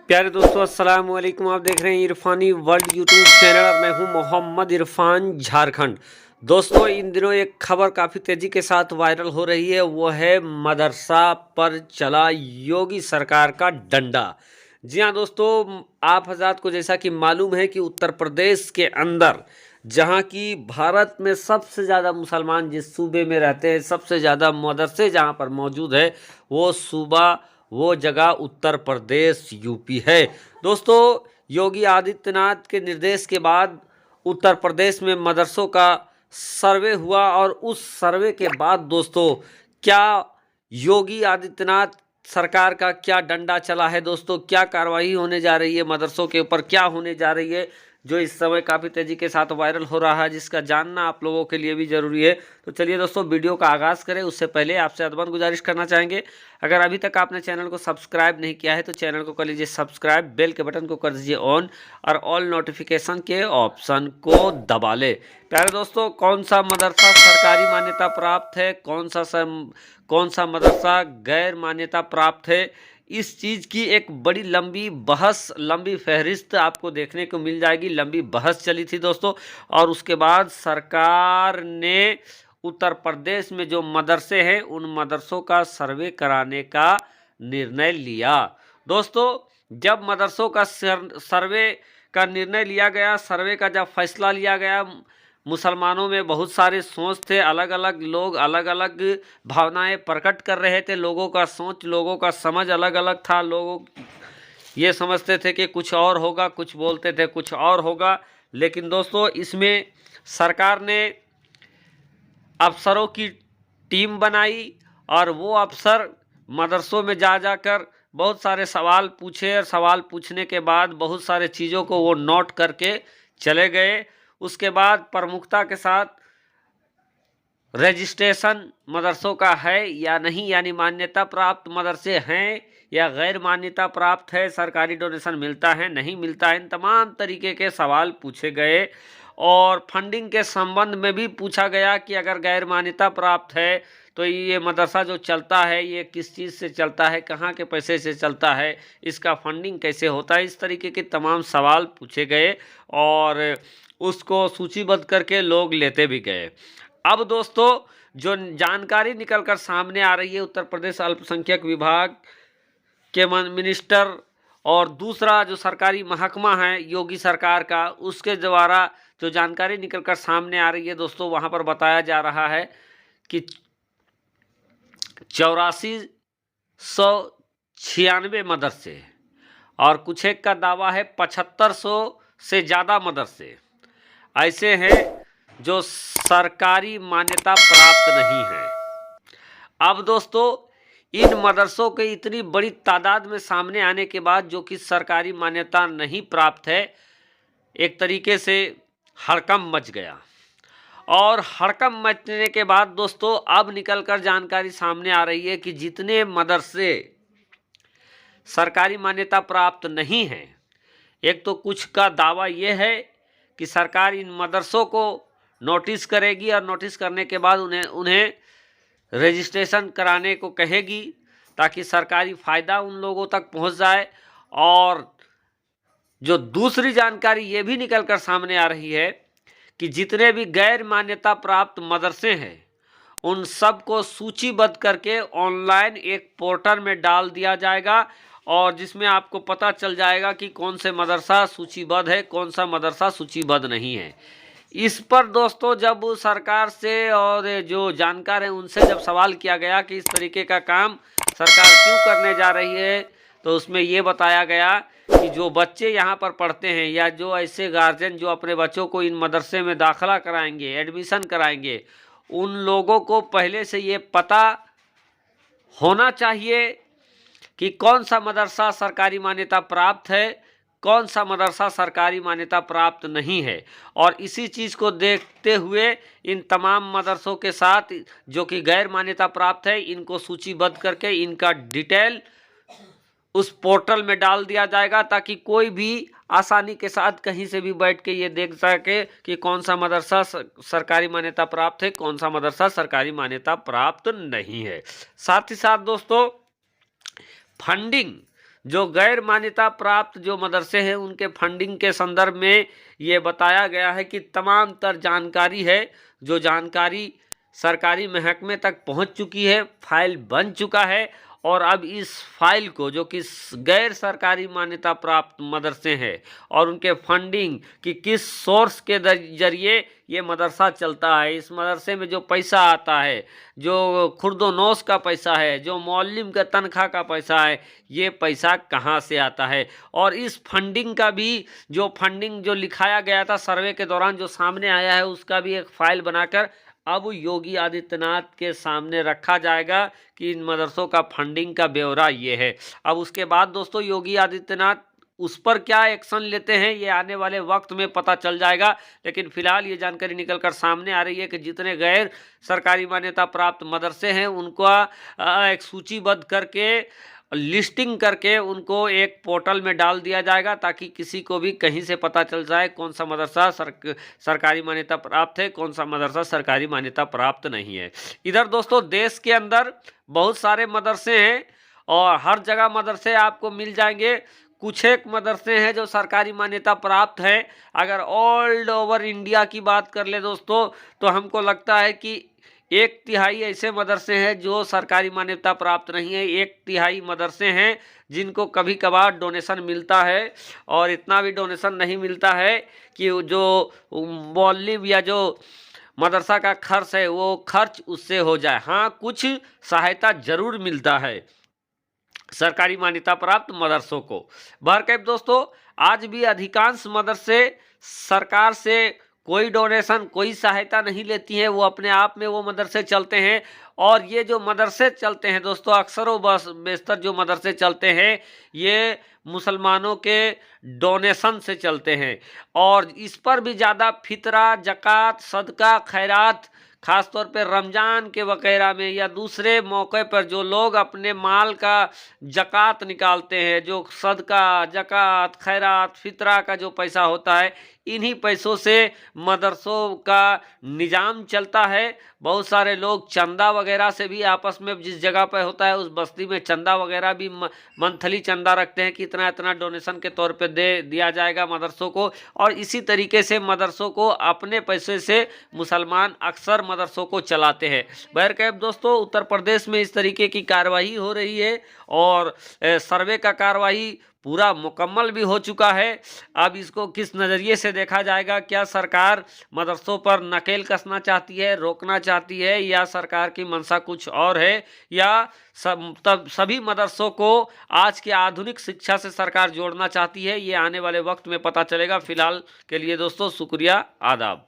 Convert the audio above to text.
प्यारे दोस्तों, अस्सलाम वालेकुम। आप देख रहे हैं इरफानी वर्ल्ड यूट्यूब चैनल और मैं हूं मोहम्मद इरफान, झारखंड। दोस्तों, इन दिनों एक खबर काफ़ी तेज़ी के साथ वायरल हो रही है, वो है मदरसा पर चला योगी सरकार का डंडा। जी हाँ दोस्तों, आप हजरात को जैसा कि मालूम है कि उत्तर प्रदेश के अंदर, जहाँ की भारत में सबसे ज़्यादा मुसलमान जिस सूबे में रहते हैं, सबसे ज़्यादा मदरसे जहाँ पर मौजूद है, वो सूबा, वो जगह उत्तर प्रदेश यूपी है। दोस्तों, योगी आदित्यनाथ के निर्देश के बाद उत्तर प्रदेश में मदरसों का सर्वे हुआ और उस सर्वे के बाद दोस्तों, क्या योगी आदित्यनाथ सरकार का क्या डंडा चला है दोस्तों, क्या कार्रवाई होने जा रही है, मदरसों के ऊपर क्या होने जा रही है, जो इस समय काफ़ी तेज़ी के साथ वायरल हो रहा है, जिसका जानना आप लोगों के लिए भी ज़रूरी है। तो चलिए दोस्तों, वीडियो का आगाज़ करें। उससे पहले आपसे अदबन गुजारिश करना चाहेंगे, अगर अभी तक आपने चैनल को सब्सक्राइब नहीं किया है तो चैनल को कर लीजिए सब्सक्राइब, बेल के बटन को कर दीजिए ऑन और ऑल नोटिफिकेशन के ऑप्शन को दबा ले। प्यारे दोस्तों, कौन सा मदरसा सरकारी मान्यता प्राप्त है, कौन सा मदरसा गैर मान्यता प्राप्त है, इस चीज़ की एक बड़ी लंबी बहस, लंबी फहरिस्त आपको देखने को मिल जाएगी। लंबी बहस चली थी दोस्तों, और उसके बाद सरकार ने उत्तर प्रदेश में जो मदरसे हैं उन मदरसों का सर्वे कराने का निर्णय लिया। दोस्तों, जब मदरसों का सर्वे का निर्णय लिया गया, सर्वे का जब फैसला लिया गया, मुसलमानों में बहुत सारे सोच थे, अलग अलग लोग अलग अलग भावनाएं प्रकट कर रहे थे, लोगों का सोच, लोगों का समझ अलग अलग था। लोग ये समझते थे कि कुछ और होगा, कुछ बोलते थे कुछ और होगा। लेकिन दोस्तों, इसमें सरकार ने अफसरों की टीम बनाई और वो अफसर मदरसों में जा जाकर बहुत सारे सवाल पूछे, और सवाल पूछने के बाद बहुत सारे चीज़ों को वो नोट करके चले गए। उसके बाद प्रमुखता के साथ रजिस्ट्रेशन मदरसों का है या नहीं, यानी मान्यता प्राप्त मदरसे हैं या गैर मान्यता प्राप्त है, सरकारी डोनेशन मिलता है नहीं मिलता है, इन तमाम तरीके के सवाल पूछे गए। और फंडिंग के संबंध में भी पूछा गया कि अगर गैर मान्यता प्राप्त है तो ये मदरसा जो चलता है ये किस चीज़ से चलता है, कहाँ के पैसे से चलता है, इसका फंडिंग कैसे होता है, इस तरीके के तमाम सवाल पूछे गए और उसको सूचीबद्ध करके लोग लेते भी गए। अब दोस्तों, जो जानकारी निकलकर सामने आ रही है उत्तर प्रदेश अल्पसंख्यक विभाग के मिनिस्टर और दूसरा जो सरकारी महकमा है योगी सरकार का, उसके द्वारा जो जानकारी निकलकर सामने आ रही है दोस्तों, वहाँ पर बताया जा रहा है कि 8496 मदरसे और कुछ एक का दावा है 7500 से ज़्यादा मदरसे ऐसे हैं जो सरकारी मान्यता प्राप्त नहीं है। अब दोस्तों, इन मदरसों के इतनी बड़ी तादाद में सामने आने के बाद, जो कि सरकारी मान्यता नहीं प्राप्त है, एक तरीके से हड़कंप मच गया। और हड़कंप मचने के बाद दोस्तों, अब निकलकर जानकारी सामने आ रही है कि जितने मदरसे सरकारी मान्यता प्राप्त नहीं हैं, एक तो कुछ का दावा यह है कि सरकार इन मदरसों को नोटिस करेगी और नोटिस करने के बाद उन्हें रजिस्ट्रेशन कराने को कहेगी ताकि सरकारी फ़ायदा उन लोगों तक पहुंच जाए। और जो दूसरी जानकारी ये भी निकलकर सामने आ रही है कि जितने भी गैर मान्यता प्राप्त मदरसे हैं उन सब को सूचीबद्ध करके ऑनलाइन एक पोर्टल में डाल दिया जाएगा, और जिसमें आपको पता चल जाएगा कि कौन से मदरसा सूचीबद्ध है, कौन सा मदरसा सूचीबद्ध नहीं है। इस पर दोस्तों, जब सरकार से और जो जानकार हैं उनसे जब सवाल किया गया कि इस तरीके का काम सरकार क्यों करने जा रही है, तो उसमें ये बताया गया कि जो बच्चे यहाँ पर पढ़ते हैं या जो ऐसे गार्जियन जो अपने बच्चों को इन मदरसे में दाखिला कराएंगे, एडमिशन कराएंगे, उन लोगों को पहले से ये पता होना चाहिए कि कौन सा मदरसा सरकारी मान्यता प्राप्त है, कौन सा मदरसा सरकारी मान्यता प्राप्त नहीं है। और इसी चीज़ को देखते हुए इन तमाम मदरसों के साथ जो कि गैर मान्यता प्राप्त है, इनको सूचीबद्ध करके इनका डिटेल उस पोर्टल में डाल दिया जाएगा ताकि कोई भी आसानी के साथ कहीं से भी बैठ के ये देख सके कि कौन सा मदरसा सरकारी मान्यता प्राप्त है, कौन सा मदरसा सरकारी मान्यता प्राप्त नहीं है। साथ ही साथ दोस्तों, फंडिंग जो गैर मान्यता प्राप्त जो मदरसे हैं उनके फंडिंग के संदर्भ में ये बताया गया है कि तमाम तर जानकारी है, जो जानकारी सरकारी महकमे तक पहुंच चुकी है, फाइल बन चुका है और अब इस फाइल को जो कि गैर सरकारी मान्यता प्राप्त मदरसे हैं और उनके फंडिंग कि किस सोर्स के जरिए ये मदरसा चलता है, इस मदरसे में जो पैसा आता है, जो खुर्दोनोश का पैसा है, जो मौलम का तनख्वाह का पैसा है, ये पैसा कहाँ से आता है। और इस फंडिंग का भी जो फंडिंग जो लिखाया गया था सर्वे के दौरान जो सामने आया है, उसका भी एक फाइल बनाकर अब योगी आदित्यनाथ के सामने रखा जाएगा कि इन मदरसों का फंडिंग का ब्यौरा ये है। अब उसके बाद दोस्तों योगी आदित्यनाथ उस पर क्या एक्शन लेते हैं ये आने वाले वक्त में पता चल जाएगा, लेकिन फिलहाल ये जानकारी निकलकर सामने आ रही है कि जितने गैर सरकारी मान्यता प्राप्त मदरसे हैं उनका एक सूचीबद्ध करके लिस्टिंग करके उनको एक पोर्टल में डाल दिया जाएगा ताकि किसी को भी कहीं से पता चल जाए कौन सा मदरसा सरकारी मान्यता प्राप्त है, कौन सा मदरसा सरकारी मान्यता प्राप्त नहीं है। इधर दोस्तों देश के अंदर बहुत सारे मदरसे हैं और हर जगह मदरसे आपको मिल जाएंगे। कुछ एक मदरसे हैं जो सरकारी मान्यता प्राप्त हैं। अगर ऑल ओवर इंडिया की बात कर ले दोस्तों तो हमको लगता है कि 1/3 ऐसे मदरसे हैं जो सरकारी मान्यता प्राप्त नहीं है, 1/3 मदरसे हैं जिनको कभी कभार डोनेशन मिलता है और इतना भी डोनेशन नहीं मिलता है कि जो मौलवी या जो मदरसा का खर्च है वो खर्च उससे हो जाए। हाँ, कुछ सहायता जरूर मिलता है सरकारी मान्यता प्राप्त मदरसों को। बहरकैफ दोस्तों आज भी अधिकांश मदरसे सरकार से कोई डोनेशन कोई सहायता नहीं लेती हैं, वो अपने आप में वो मदरसे चलते हैं। और ये जो मदरसे चलते हैं दोस्तों अक्सर व बेशतर जो मदरसे चलते हैं ये मुसलमानों के डोनेशन से चलते हैं और इस पर भी ज़्यादा फितरा, ज़कात, सदका, खैरात ख़ास तौर पे रमज़ान के वगैरह में या दूसरे मौके पर जो लोग अपने माल का ज़कात निकालते हैं, जो सदका, ज़कात, खैरात, फितरा का जो पैसा होता है, इन्हीं पैसों से मदरसों का निज़ाम चलता है। बहुत सारे लोग चंदा वगैरह से भी आपस में जिस जगह पर होता है उस बस्ती में चंदा वगैरह भी मंथली चंदा रखते हैं कि इतना इतना डोनेशन के तौर पे दे दिया जाएगा मदरसों को। और इसी तरीके से मदरसों को अपने पैसे से मुसलमान अक्सर मदरसों को चलाते हैं। बहरकैफ दोस्तों उत्तर प्रदेश में इस तरीके की कार्रवाई हो रही है और सर्वे का कार्रवाई पूरा मुकम्मल भी हो चुका है। अब इसको किस नज़रिए से देखा जाएगा, क्या सरकार मदरसों पर नकेल कसना चाहती है, रोकना चाहती है, या सरकार की मंशा कुछ और है, या सभी मदरसों को आज की आधुनिक शिक्षा से सरकार जोड़ना चाहती है, ये आने वाले वक्त में पता चलेगा। फिलहाल के लिए दोस्तों शुक्रिया, आदाब।